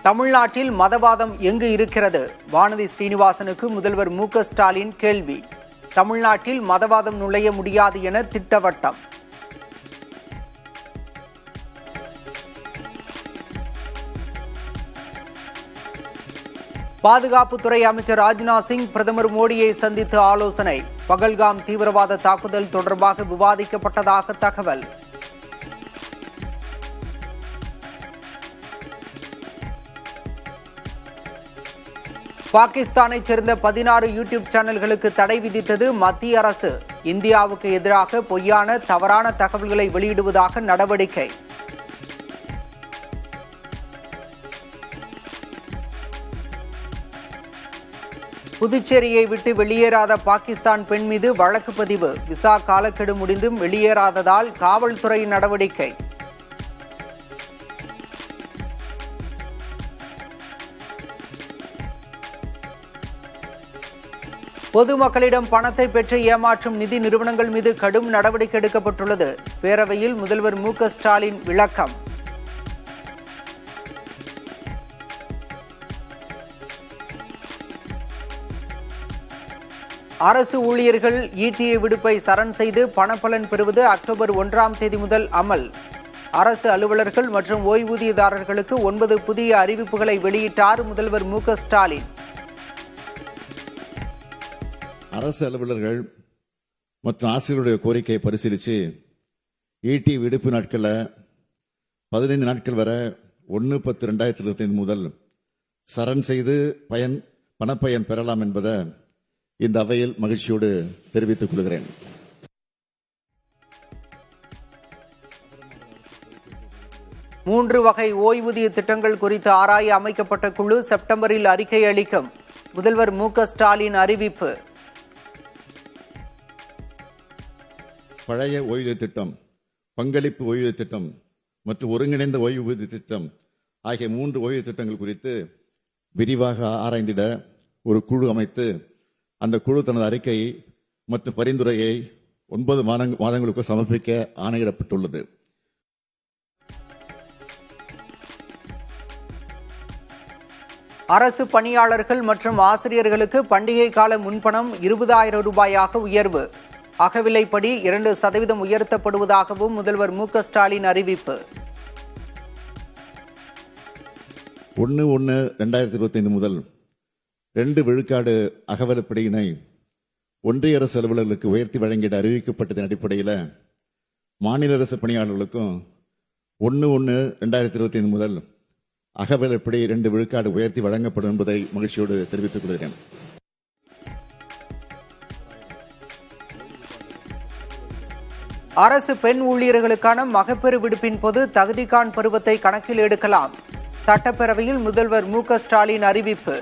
தமிழ்நாட்டில் மதவாதம் எங்கு இருக்கிறது? வானதி ஸ்ரீனிவாசனுக்கு முதல்வர் மு.க.ஸ்டாலின் கேள்வி. தமிழ்நாட்டில் மதவாதம் நுழைய முடியாது என திட்டவட்டம். பாதுகாப்புத்துறை அமைச்சர் ராஜ்நாத் சிங் பிரதமர் மோடியை சந்தித்து ஆலோசனை. பகல்காம் தீவிரவாத தாக்குதல் தொடர்பாக விவாதிக்கப்பட்டதாக தகவல். பாகிஸ்தானைச் சேர்ந்த 16 யூடியூப் சேனல்களுக்கு தடை விதித்தது மத்திய அரசு. இந்தியாவுக்கு எதிராக பொய்யான தவறான தகவல்களை வெளியிடுவதாக நடவடிக்கை. புதுச்சேரியை விட்டு வெளியேறாத பாகிஸ்தான் பெண் மீது வழக்கு பதிவு. விசா காலக்கெடு முடிந்தும் வெளியேறாததால் காவல்துறை நடவடிக்கை. பொதுமக்களிடம் பணத்தை பெற்று ஏமாற்றும் நிதி நிறுவனங்கள் மீது கடும் நடவடிக்கை எடுக்கப்பட்டுள்ளது. பேரவையில் முதல்வர் மு.க.ஸ்டாலின் விளக்கம். அரசு ஊழியர்கள் ஈட்டிய விடுப்பை சரண் செய்து பணப்பலன் பெறுவது அக்டோபர் 1ஆம் தேதி முதல் அமல். அரசு அலுவலர்கள் மற்றும் ஓய்வூதியதாரர்களுக்கு 9 புதிய அறிவிப்புகளை வெளியிட்டார் முதல்வர் மு.க.ஸ்டாலின். அரசு அலுவலர்கள் மற்றும் ஆசிரியர்களுடைய கோரிக்கையை பரிசீலித்து ஈட்டி விடுப்பு நாட்களை 15 நாட்கள் வரை 1/10/2025 முதல் சரண் செய்து பணப்பயன் பெறலாம் என்பதை இந்த அவையில் மகிழ்ச்சியோடு தெரிவித்துக் கொள்கிறேன். மூன்று வகை ஓய்வூதிய திட்டங்கள் குறித்து ஆராய அமைக்கப்பட்ட குழு செப்டம்பரில் அறிக்கை அளிக்கும். முதல்வர் மு.க.ஸ்டாலின் அறிவிப்பு. பழைய ஓய்வூதிய திட்டம், பங்களிப்பு ஓய்வூதிய திட்டம் மற்றும் ஒருங்கிணைந்த ஓய்வூதிய திட்டம் ஆகிய 3 ஓய்வூதிய திட்டங்கள் குறித்து விரிவாக ஆராய்ந்திட ஒரு குழு அமைத்து அந்த குழு தனது அறிக்கை மற்றும் பரிந்துரையை 9 மாதங்களுக்கு சமர்ப்பிக்க ஆணையிடப்பட்டுள்ளது. அரசு பணியாளர்கள் மற்றும் ஆசிரியர்களுக்கு பண்டிகை கால முன்பணம் 20,000 ரூபாயாக உயர்வு. அகவிலைப்படி 2% உயர்த்தப்படுவதாகவும் முதல்வர் மு.க.ஸ்டாலின் அறிவிப்பு. 1/1/2025 முதல் 2 விழுக்காடு அகவிலைப்படியினை ஒன்றிய அரசு அலுவலர்களுக்கு உயர்த்தி வழங்கிட அறிவிக்கப்பட்டதன் அடிப்படையில் மாநில அரசு பணியாளர்களுக்கும் 1/1/2025 முதல் அகவிலைப்படி 2 விழுக்காடு உயர்த்தி வழங்கப்படும் என்பதை மகிழ்ச்சியோடு தெரிவித்துக் கொள்கிறேன். அரசு பெண் ஊழியர்களுக்கான மகப்பேறு விடுப்பின் போது தகுதிகாண் பருவத்தை கணக்கில் எடுக்கலாம். சட்டப்பேரவையில் முதல்வர் மு.க.ஸ்டாலின் அறிவிப்பு.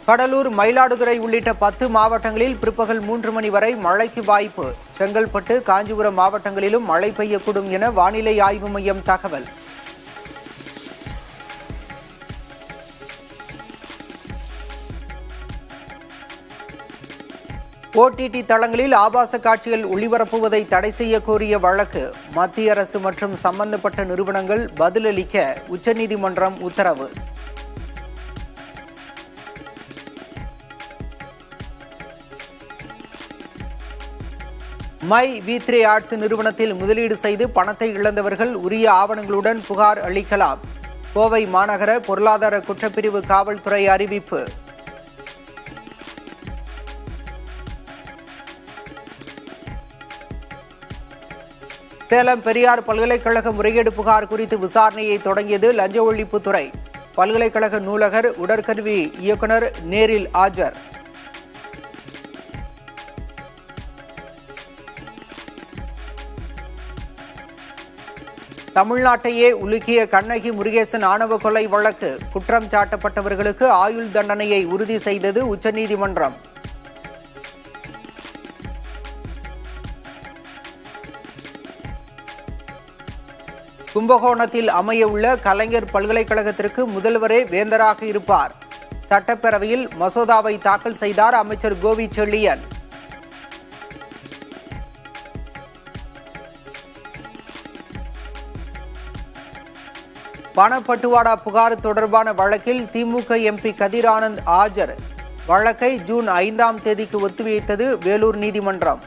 கடலூர், மயிலாடுதுறை உள்ளிட்ட 10 மாவட்டங்களில் பிற்பகல் 3 மணி வரை மழைக்கு வாய்ப்பு. செங்கல்பட்டு, காஞ்சிபுரம் மாவட்டங்களிலும் மழை பெய்யக்கூடும் என வானிலை ஆய்வு மையம் தகவல். OTT தளங்களில் ஆபாச காட்சிகள் ஒளிபரப்புவதை தடை செய்ய கோரிய வழக்கு. மத்திய அரசு மற்றும் சம்பந்தப்பட்ட நிறுவனங்கள் பதிலளிக்க உச்சநீதிமன்றம் உத்தரவு. மை வி3 ஆர்ட்ஸ் நிறுவனத்தில் முதலீடு செய்து பணத்தை இழந்தவர்கள் உரிய ஆவணங்களுடன் புகார் அளிக்கலாம். கோவை மாநகர பொருளாதார குற்றப்பிரிவு காவல்துறை அறிவிப்பு. சேலம் பெரியார் பல்கலைக்கழக முறைகேடு புகார் குறித்து விசாரணையை தொடங்கியது லஞ்ச ஒழிப்புத்துறை. பல்கலைக்கழக நூலகர், உடற்கல்வி இயக்குனர் நேரில் ஆஜர். தமிழ்நாட்டையே உலுக்கிய கண்ணகி முருகேசன் ஆணவ கொலை வழக்கு. குற்றம் சாட்டப்பட்டவர்களுக்கு ஆயுள் தண்டனையை உறுதி செய்தது உச்சநீதிமன்றம். கும்பகோணத்தில் அமைய உள்ள கலைஞர் பல்கலைக்கழகத்திற்கு முதல்வரே வேந்தராக இருப்பார். சட்டப்பேரவையில் மசோதாவை தாக்கல் செய்தார் அமைச்சர் கோவி செழியன். பணப்பட்டுவாடா புகார் தொடர்பான வழக்கில் திமுக எம்பி கதிர் ஆனந்த் ஆஜர். வழக்கை ஜூன் 5ஆம் தேதிக்கு ஒத்திவைத்தது வேலூர் நீதிமன்றம்.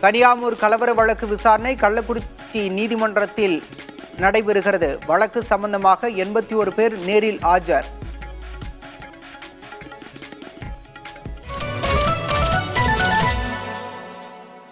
கனியாமூர் கலவர வழக்கு விசாரணை கள்ளக்குறிச்சி நீதிமன்றத்தில் நடைபெறுகிறது. வழக்கு சம்பந்தமாக 81 பேர் நேரில் ஆஜர்.